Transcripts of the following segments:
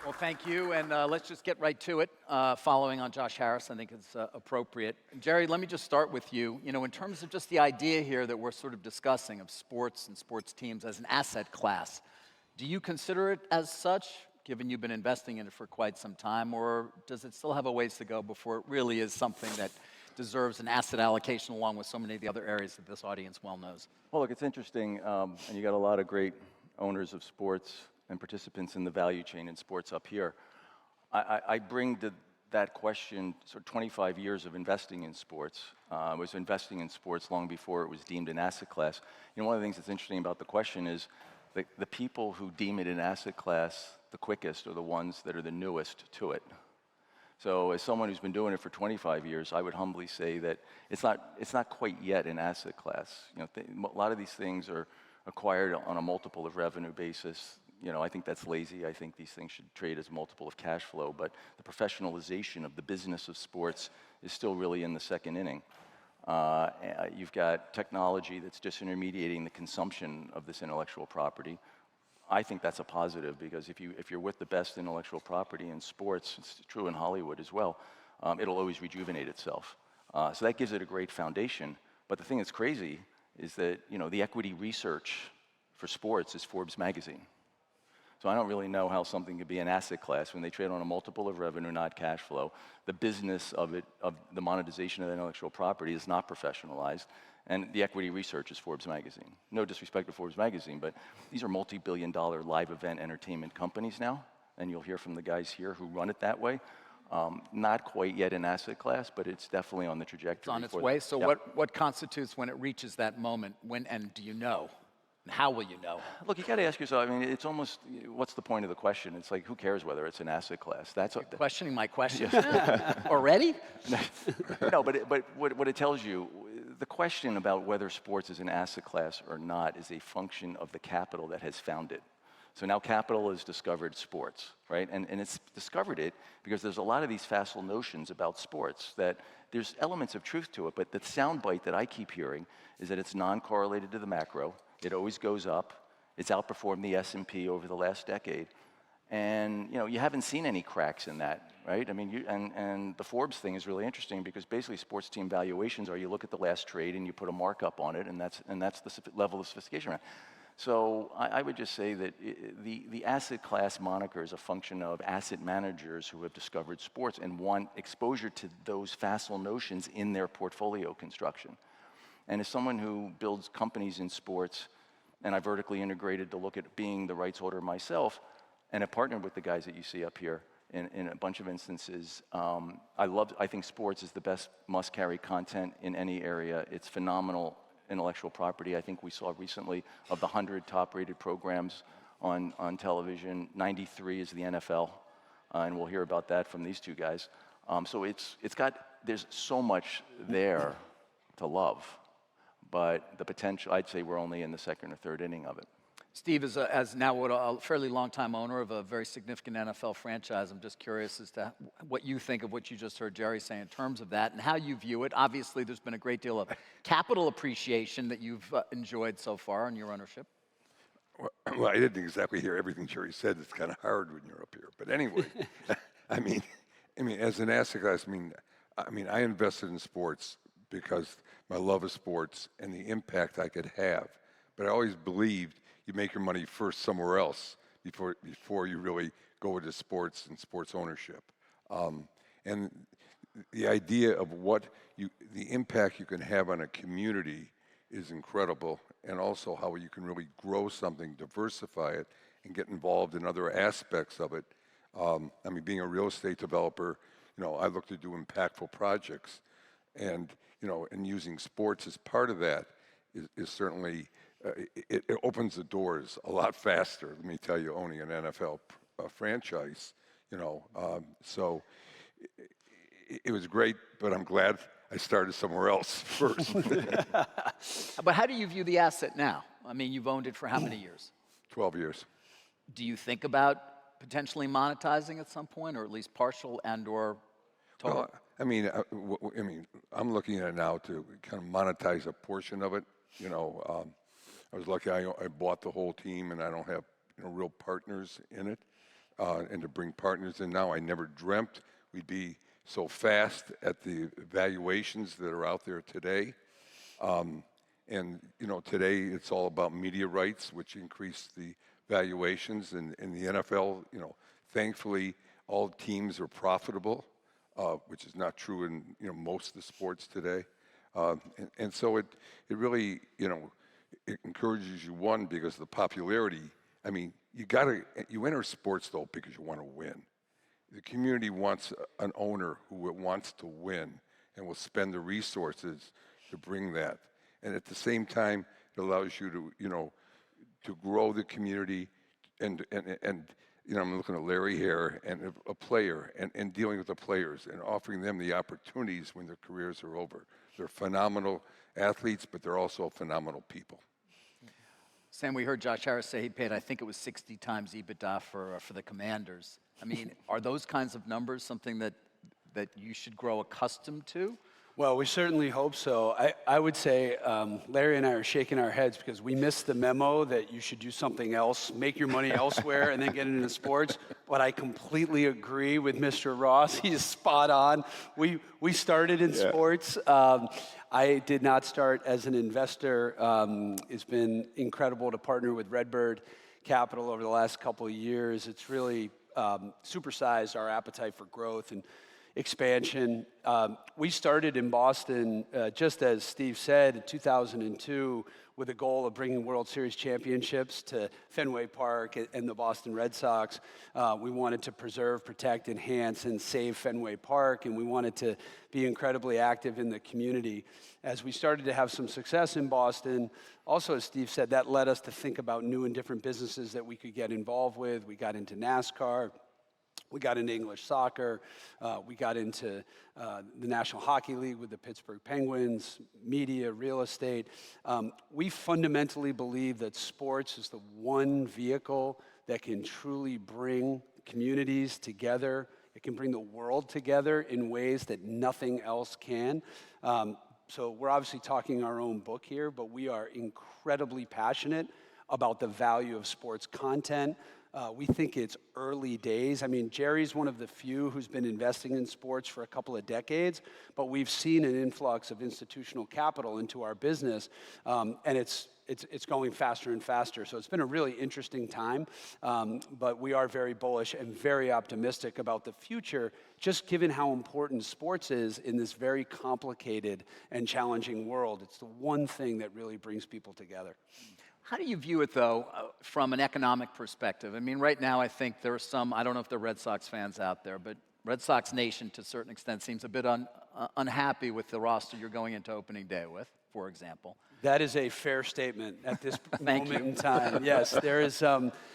Well, thank you, and let's just get right to it. Following on Josh Harris, I think it's appropriate. Gerry, let me just start with you. You know, in terms of just the idea here that we're sort of discussing of sports and sports teams as an asset class, do you consider it as such, given you've been investing in it for quite some time, or does it still have a ways to go before it really is something that deserves an asset allocation along with so many of the other areas that this audience well knows? Well, look, it's interesting, and you got a lot of great owners of sports and participants in the value chain in sports up here. I bring to that question sort of 25 years of investing in sports. I was investing in sports long before it was deemed an asset class. You know, one of the things that's interesting about the question is the people who deem it an asset class the quickest are the ones that are the newest to it. So as someone who's been doing it for 25 years, I would humbly say that it's not quite yet an asset class. You know, a lot of these things are acquired on a multiple of revenue basis. You know, I think that's lazy. I think these things should trade as a multiple of cash flow, but the professionalization of the business of sports is still really in the second inning. You've got technology that's disintermediating the consumption of this intellectual property. I think that's a positive because if you're with the best intellectual property in sports, it's true in Hollywood as well, it'll always rejuvenate itself. So that gives it a great foundation. But the thing that's crazy is that, you know, the equity research for sports is Forbes magazine. So I don't really know how something could be an asset class when they trade on a multiple of revenue, not cash flow. The business of it, of the monetization of the intellectual property is not professionalized, and the equity research is Forbes magazine. No disrespect to Forbes magazine, but these are multi-billion-dollar live event entertainment companies now, and you'll hear from the guys here who run it that way. Not quite yet an asset class, but it's definitely on the trajectory. It's on its way. So yep. What constitutes when it reaches that moment? When and do you know? How will you know? Look, you got to ask yourself, I mean, it's almost, what's the point of the question? It's like, who cares whether it's an asset class? That's You're questioning my question. Already? No, but what it tells you, the question about whether sports is an asset class or not is a function of the capital that has found it. So now capital has discovered sports, right? And it's discovered it because there's a lot of these facile notions about sports that there's elements of truth to it, but the soundbite that I keep hearing is that it's non-correlated to the macro. It always goes up. It's outperformed the S&P over the last decade. And, you know, you haven't seen any cracks in that, right? I mean, and the Forbes thing is really interesting because basically sports team valuations are you look at the last trade and you put a markup on it, and that's the level of sophistication around. So I would just say that the asset class moniker is a function of asset managers who have discovered sports and want exposure to those facile notions in their portfolio construction. And as someone who builds companies in sports, and I vertically integrated to look at being the rights holder myself, and have partnered with the guys that you see up here in a bunch of instances, I think sports is the best must-carry content in any area. It's phenomenal intellectual property. I think we saw recently of the 100 top-rated programs on television, 93 is the NFL, and we'll hear about that from these two guys. So there's so much there to love. But the potential, I'd say we're only in the second or third inning of it. Steve, as now a fairly long-time owner of a very significant NFL franchise, I'm just curious as to what you think of what you just heard Gerry say in terms of that and how you view it. Obviously, there's been a great deal of capital appreciation that you've enjoyed so far in your ownership. Well, I didn't exactly hear everything Gerry said. It's kind of hard when you're up here. But anyway, I mean, as an asset class, I invested in sports because my love of sports and the impact I could have. But I always believed you make your money first somewhere else before you really go into sports and sports ownership. And the idea of the impact you can have on a community is incredible, and also how you can really grow something, diversify it, and get involved in other aspects of it. Being a real estate developer, I look to do impactful projects. And using sports as part of that is certainly, it opens the doors a lot faster, let me tell you, owning an NFL franchise, So it was great, but I'm glad I started somewhere else first. But how do you view the asset now? I mean, you've owned it for how many years? 12 years. Do you think about potentially monetizing at some point, or at least partial and/or total? Well, I'm looking at it now to kind of monetize a portion of it. I was lucky I bought the whole team, and I don't have real partners in it. and to bring partners in now. I never dreamt we'd be so fast at the valuations that are out there today. And today it's all about media rights, which increase the valuations. And in the NFL, thankfully, all teams are profitable, which is not true in most of the sports today. And so it really it encourages you, one, because of the popularity. I mean, you enter sports though because you want to win. The community wants an owner who wants to win and will spend the resources to bring that. And at the same time, it allows you to grow the community and I'm looking at Larry here and a player and dealing with the players and offering them the opportunities when their careers are over. They're phenomenal athletes, but they're also phenomenal people. Sam, we heard Josh Harris say he paid, I think it was 60 times EBITDA for the Commanders. I mean, are those kinds of numbers something that you should grow accustomed to? Well, we certainly hope so. I would say Larry and I are shaking our heads because we missed the memo that you should do something else, make your money elsewhere, and then get into sports. But I completely agree with Mr. Ross. He's spot on. We started in sports. I did not start as an investor. It's been incredible to partner with RedBird Capital over the last couple of years. It's really supersized our appetite for growth and expansion. We started in Boston, just as Steve said, in 2002 with a goal of bringing World Series championships to Fenway Park and the Boston Red Sox. We wanted to preserve, protect, enhance, and save Fenway Park, and we wanted to be incredibly active in the community. As we started to have some success in Boston, also, as Steve said, that led us to think about new and different businesses that we could get involved with. We got into NASCAR. We got into English soccer. We got into the National Hockey League with the Pittsburgh Penguins, media, real estate. We fundamentally believe that sports is the one vehicle that can truly bring communities together. It can bring the world together in ways that nothing else can. So we're obviously talking our own book here, but we are incredibly passionate about the value of sports content. We think it's early days. I mean, Gerry's one of the few who's been investing in sports for a couple of decades, but we've seen an influx of institutional capital into our business, and it's going faster and faster. So it's been a really interesting time, but we are very bullish and very optimistic about the future, just given how important sports is in this very complicated and challenging world. It's the one thing that really brings people together. How do you view it, though, from an economic perspective? I mean, right now, I think there are some, I don't know if there are Red Sox fans out there, but Red Sox Nation, to a certain extent, seems a bit unhappy with the roster you're going into opening day with, for example. That is a fair statement at this moment you. in time. Yes, there is.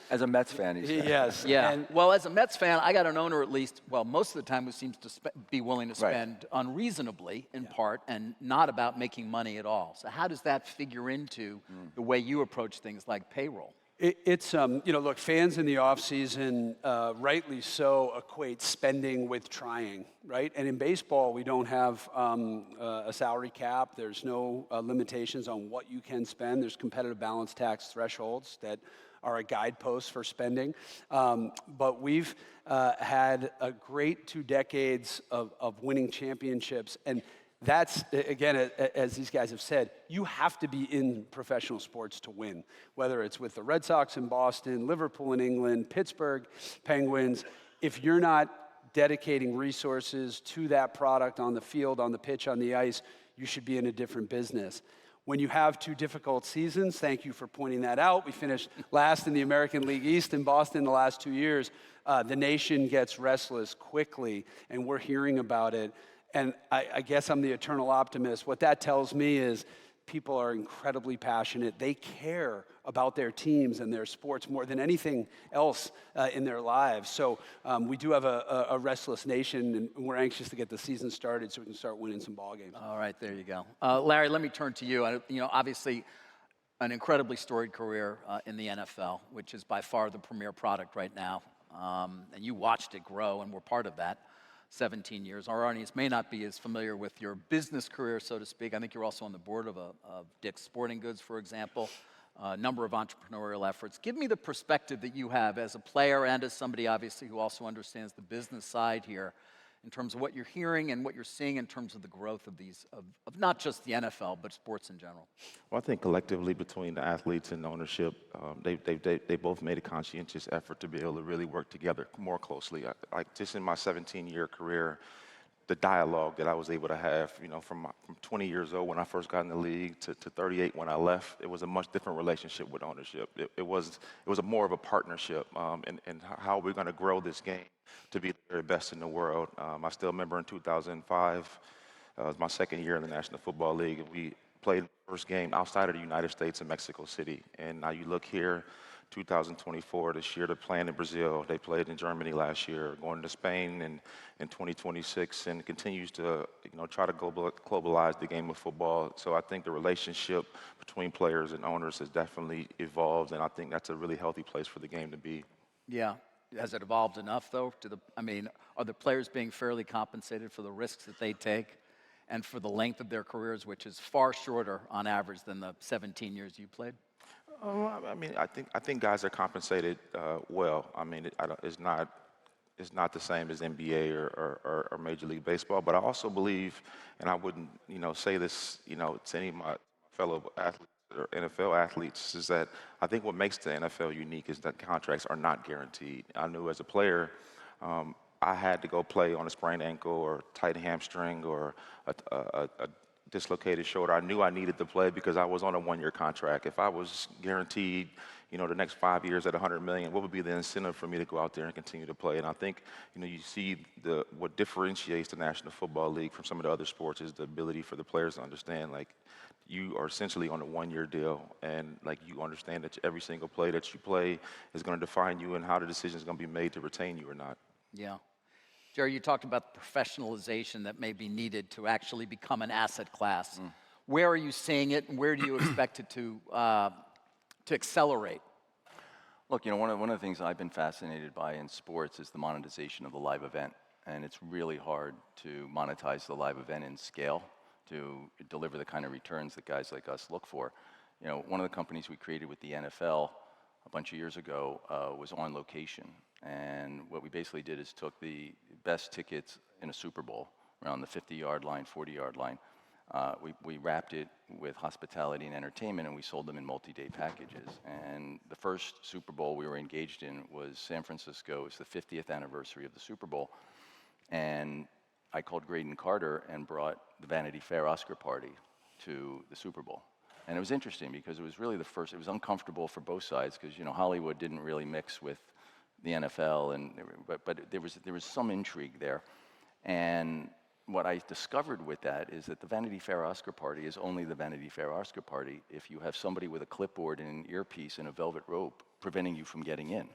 As a Mets fan, he's Yes. Yeah. And well, as a Mets fan, I got an owner at least, well, most of the time who seems to be willing to spend unreasonably, in part, and not about making money at all. So how does that figure into the way you approach things like payroll? It's, look, fans in the offseason, rightly so, equate spending with trying, right? And in baseball, we don't have a salary cap. There's no limitations on what you can spend. There's competitive balance tax thresholds that are a guidepost for spending. But we've had a great 2 decades of winning championships, and that's, again, as these guys have said, you have to be in professional sports to win, whether it's with the Red Sox in Boston, Liverpool in England, Pittsburgh Penguins. If you're not dedicating resources to that product on the field, on the pitch, on the ice, you should be in a different business. When you have 2 difficult seasons, thank you for pointing that out. We finished last in the American League East in Boston the last 2 years. The nation gets restless quickly, and we're hearing about it. And I guess I'm the eternal optimist. What that tells me is people are incredibly passionate. They care about their teams and their sports more than anything else in their lives. So we do have a restless nation, and we're anxious to get the season started so we can start winning some ball games. All right, there you go. Larry, let me turn to you. Obviously, an incredibly storied career in the NFL, which is by far the premier product right now. And you watched it grow, and we're part of that. 17 years. Our audience may not be as familiar with your business career, so to speak. I think you're also on the board of Dick's Sporting Goods, for example. a number of entrepreneurial efforts. Give me the perspective that you have as a player and as somebody, obviously, who also understands the business side here in terms of what you're hearing and what you're seeing in terms of the growth of these, of not just the NFL, but sports in general. Well, I think collectively between the athletes and ownership, they both made a conscientious effort to be able to really work together more closely. Like just in my 17-year career, the dialogue that I was able to have, from 20 years old when I first got in the league to 38 when I left, it was a much different relationship with ownership. It was more of a partnership in how we're going to grow this game to be the very best in the world. I still remember in 2005, it was my second year in the National Football League, and we played the first game outside of the United States in Mexico City. And now you look here, 2024, this year they're playing in Brazil. They played in Germany last year, going to Spain in 2026, and continues to try to globalize the game of football. So I think the relationship between players and owners has definitely evolved, and I think that's a really healthy place for the game to be. Yeah. Has it evolved enough, though? Are the players being fairly compensated for the risks that they take and for the length of their careers, which is far shorter on average than the 17 years you played? I think guys are compensated well. It's not the same as NBA or Major League Baseball, but I also believe, and I wouldn't say this to any of my fellow athletes or NFL athletes, is that I think what makes the NFL unique is that contracts are not guaranteed. I knew as a player, I had to go play on a sprained ankle or tight hamstring or a dislocated shoulder. I knew I needed to play because I was on a one-year contract. If I was guaranteed, the next 5 years at $100 million, what would be the incentive for me to go out there and continue to play? And I think, you see what differentiates the National Football League from some of the other sports is the ability for the players to understand, you are essentially on a one-year deal, and you understand that every single play that you play is going to define you and how the decision is going to be made to retain you or not. Yeah. Gerry, you talked about the professionalization that may be needed to actually become an asset class. Where are you seeing it, and where do you expect it to accelerate? Look, one of the things I've been fascinated by in sports is the monetization of the live event. And it's really hard to monetize the live event in scale to deliver the kind of returns that guys like us look for. One of the companies we created with the NFL a bunch of years ago was On Location. And what we basically did is took the best tickets in a Super Bowl around the 50-yard line, 40-yard line. We wrapped it with hospitality and entertainment, and we sold them in multi-day packages. And the first Super Bowl we were engaged in was San Francisco. It was the 50th anniversary of the Super Bowl. And I called Graydon Carter and brought the Vanity Fair Oscar party to the Super Bowl. And it was interesting because it was really the first, it was uncomfortable for both sides because, Hollywood didn't really mix with the NFL, but there was some intrigue there. And what I discovered with that is that the Vanity Fair Oscar party is only the Vanity Fair Oscar party if you have somebody with a clipboard and an earpiece and a velvet rope preventing you from getting in,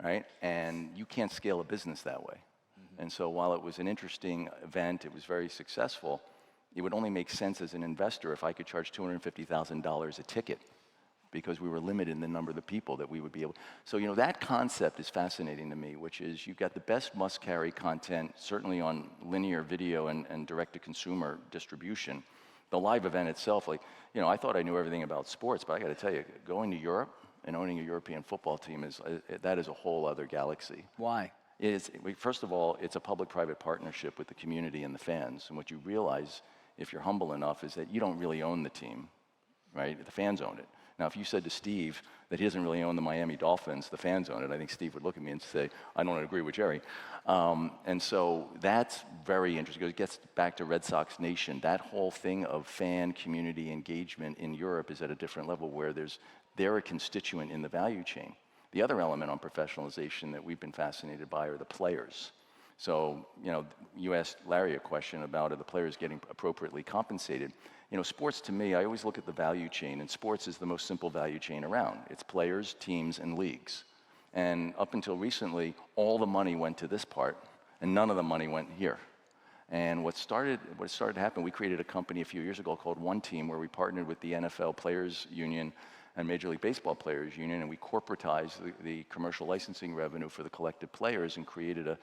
right? And you can't scale a business that way. And so while it was an interesting event, it was very successful, it would only make sense as an investor if I could charge $250,000 a ticket because we were limited in the number of the people that we would be able. So, that concept is fascinating to me, which is you've got the best must-carry content, certainly on linear video and direct-to-consumer distribution. The live event itself, I thought I knew everything about sports, but I got to tell you, going to Europe and owning a European football team is a whole other galaxy. Why? First of all, it's a public-private partnership with the community and the fans. And what you realize, if you're humble enough, is that you don't really own the team, right? The fans own it. Now, if you said to Steve that he doesn't really own the Miami Dolphins, the fans own it, I think Steve would look at me and say, I don't agree with Gerry. And so that's very interesting. It gets back to Red Sox Nation. That whole thing of fan community engagement in Europe is at a different level where they're a constituent in the value chain. The other element on professionalization that we've been fascinated by are the players. So, you asked Larry a question about are the players getting appropriately compensated. Sports to me, I always look at the value chain, and sports is the most simple value chain around. It's players, teams, and leagues. And up until recently, all the money went to this part, and none of the money went here. And what started to happen, we created a company a few years ago called One Team, where we partnered with the NFL Players Union and Major League Baseball Players Union, and we corporatized the commercial licensing revenue for the collective players and created a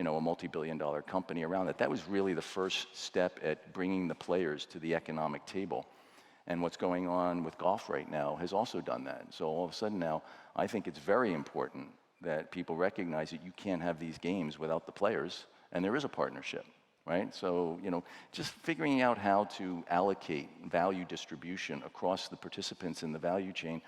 multi-billion-dollar company around that. That was really the first step at bringing the players to the economic table. And what's going on with golf right now has also done that. So all of a sudden now, I think it's very important that people recognize that you can't have these games without the players, and there is a partnership, right? So, just figuring out how to allocate value distribution across the participants in the value chain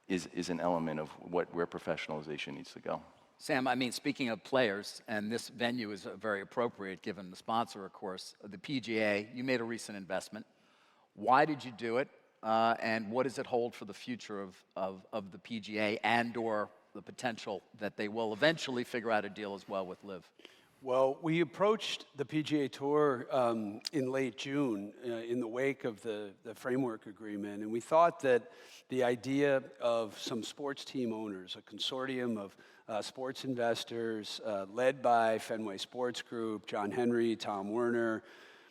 is an element of where professionalization needs to go. Sam, I mean, speaking of players, and this venue is very appropriate given the sponsor, of course, the PGA, you made a recent investment. Why did you do it? And what does it hold for the future of the PGA and or the potential that they will eventually figure out a deal as well with LIV? Well, we approached the PGA Tour in late June in the wake of the framework agreement, and we thought that the idea of some sports team owners, a consortium of sports investors led by Fenway Sports Group, John Henry, Tom Werner,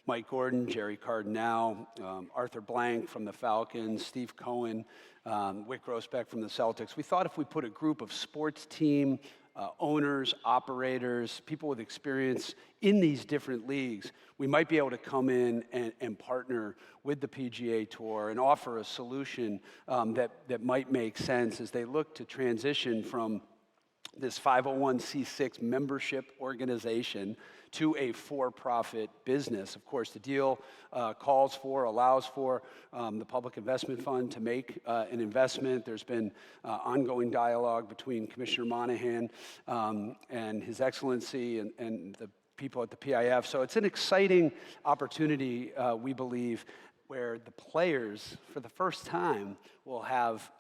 Mike Gordon, Gerry Cardinale, Arthur Blank from the Falcons, Steve Cohen, Wick Grossbeck from the Celtics. We thought if we put a group of sports team owners, operators, people with experience in these different leagues, we might be able to come in and partner with the PGA Tour and offer a solution that might make sense as they look to transition from this 501c6 membership organization to a for-profit business. Of course, the deal allows for the Public Investment Fund to make an investment. There's been ongoing dialogue between Commissioner Monahan and His Excellency and the people at the PIF. So it's an exciting opportunity, we believe, where the players, for the first time, will have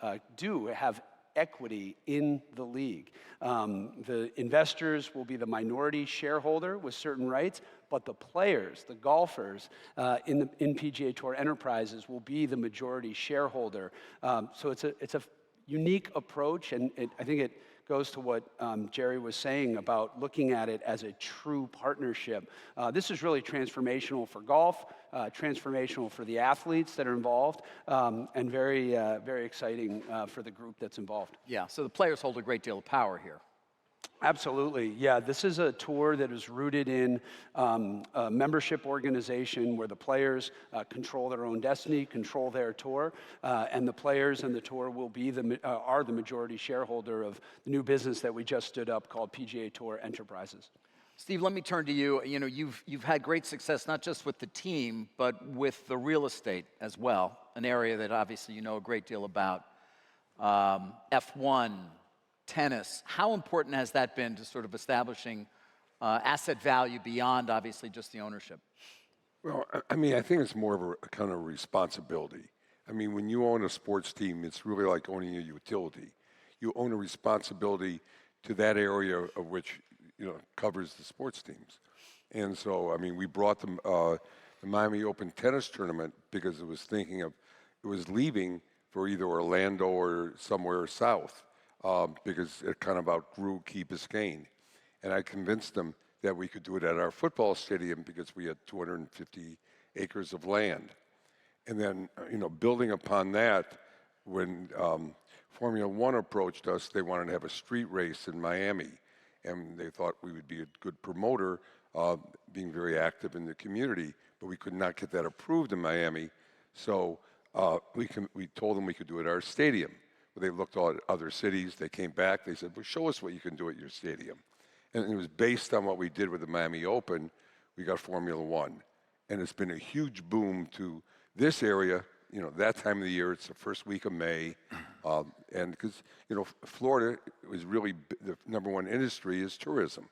equity in the league. The investors will be the minority shareholder with certain rights, but the players, the golfers in PGA Tour enterprises will be the majority shareholder. So it's a unique approach, and I think it goes to what Gerry was saying about looking at it as a true partnership. This is really transformational for golf, transformational for the athletes that are involved, and very, very exciting for the group that's involved. Yeah, so the players hold a great deal of power here. Absolutely. Yeah, this is a tour that is rooted in a membership organization where the players control their own destiny, control their tour, and the players and the tour will be are the majority shareholder of the new business that we just stood up called PGA Tour Enterprises. Steve, let me turn to you. You know, you've had great success not just with the team, but with the real estate as well, an area that obviously you know a great deal about. F1, tennis, how important has that been to sort of establishing asset value beyond obviously just the ownership? Well, I mean, I think it's more of a kind of responsibility. I mean, when you own a sports team, it's really like owning a utility. You own a responsibility to that area of which, covers the sports teams. And so, I mean, we brought the Miami Open tennis tournament because it was leaving for either Orlando or somewhere south. Because it kind of outgrew Key Biscayne. And I convinced them that we could do it at our football stadium because we had 250 acres of land. And then, building upon that, when Formula One approached us, they wanted to have a street race in Miami. And they thought we would be a good promoter, being very active in the community, but we could not get that approved in Miami. So we told them we could do it at our stadium. They looked at other cities, they came back, they said, well, show us what you can do at your stadium. And it was based on what we did with the Miami Open, we got Formula One. And it's been a huge boom to this area, that time of the year, it's the first week of May. And because, Florida was really, the number one industry is tourism.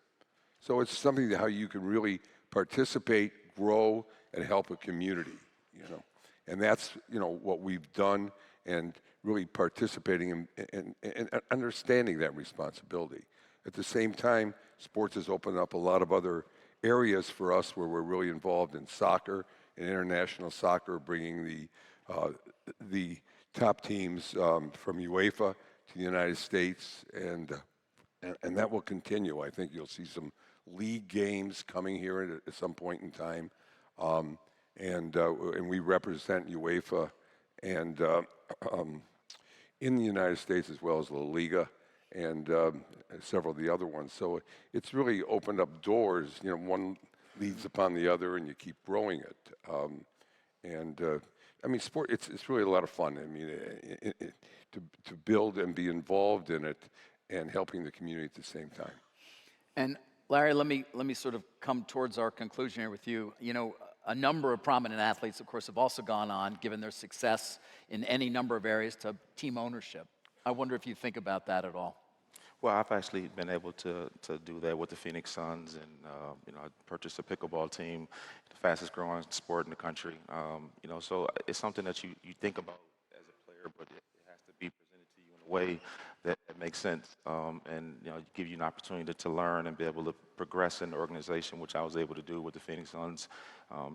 So it's something that how you can really participate, grow, and help a community, And that's, what we've done, and really participating and understanding that responsibility. At the same time, sports has opened up a lot of other areas for us where we're really involved in soccer and international soccer, bringing the top teams from UEFA to the United States, and that will continue. I think you'll see some league games coming here at some point in time, and we represent UEFA and in the United States as well as La Liga and several of the other ones. So it's really opened up doors. One leads upon the other, and you keep growing it. And I mean, sport, it's really a lot of fun. I mean, to build and be involved in it and helping the community at the same time. And Larry, let me sort of come towards our conclusion here with you. You know, a number of prominent athletes, of course, have also gone on, given their success in any number of areas, to team ownership. I wonder if you think about that at all. Well, I've actually been able to do that with the Phoenix Suns, and I purchased a pickleball team, the fastest growing sport in the country. So it's something that you think about as a player, but it has to be presented to you in a way that makes sense, and give you an opportunity to learn and be able to progress in the organization, which I was able to do with the Phoenix Suns.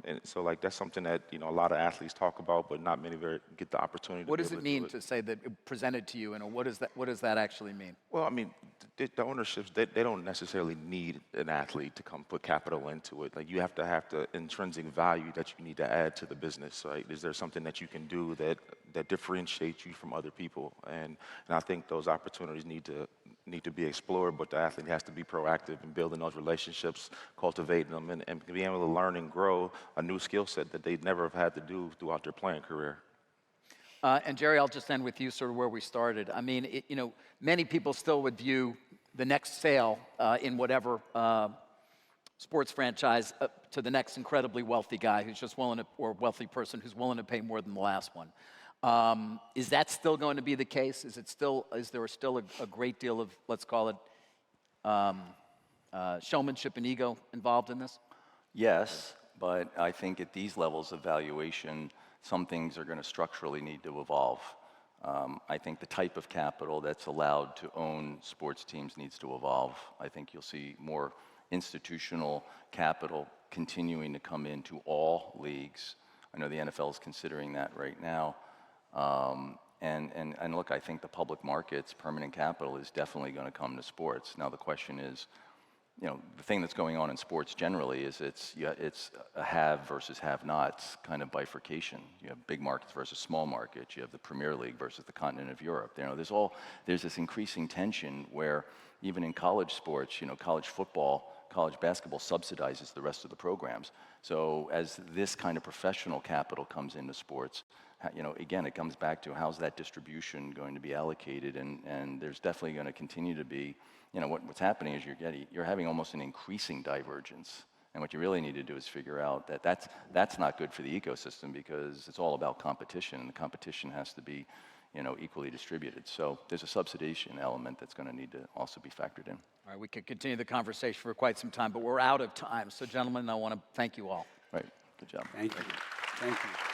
And so, that's something that a lot of athletes talk about, but not many get the opportunity. What does it mean to say that it presented to you, and what does that actually mean? Well, I mean, the ownerships, they don't necessarily need an athlete to come put capital into it. Like, you have to have the intrinsic value that you need to add to the business, right? Is there something that you can do that differentiates you from other people? And I think those opportunities need to be explored, but the athlete has to be proactive in building those relationships, cultivating them, and being able to learn and grow a new skill set that they'd never have had to do throughout their playing career. And Gerry, I'll just end with you sort of where we started. I mean, many people still would view the next sale in whatever sports franchise to the next incredibly wealthy guy who's just willing to, or wealthy person who's willing to pay more than the last one. Is that still going to be the case? Is there still a great deal of, let's call it, showmanship and ego involved in this? Yes, but I think at these levels of valuation, some things are going to structurally need to evolve. I think the type of capital that's allowed to own sports teams needs to evolve. I think you'll see more institutional capital continuing to come into all leagues. I know the NFL is considering that right now. And look, I think the public markets, permanent capital, is definitely going to come to sports. Now the question is, the thing that's going on in sports generally is it's a have versus have-nots kind of bifurcation. You have big markets versus small markets. You have the Premier League versus the continent of Europe. There's this increasing tension where even in college sports, college football, college basketball subsidizes the rest of the programs. So as this kind of professional capital comes into sports, again, it comes back to how's that distribution going to be allocated, and there's definitely going to continue to be, what's happening is you're having almost an increasing divergence, and what you really need to do is figure out that's not good for the ecosystem, because it's all about competition, and the competition has to be, equally distributed. So there's a subsidization element that's going to need to also be factored in. All right, we could continue the conversation for quite some time, but we're out of time. So, gentlemen, I want to thank you all. Right, good job. Thank you. Thank you.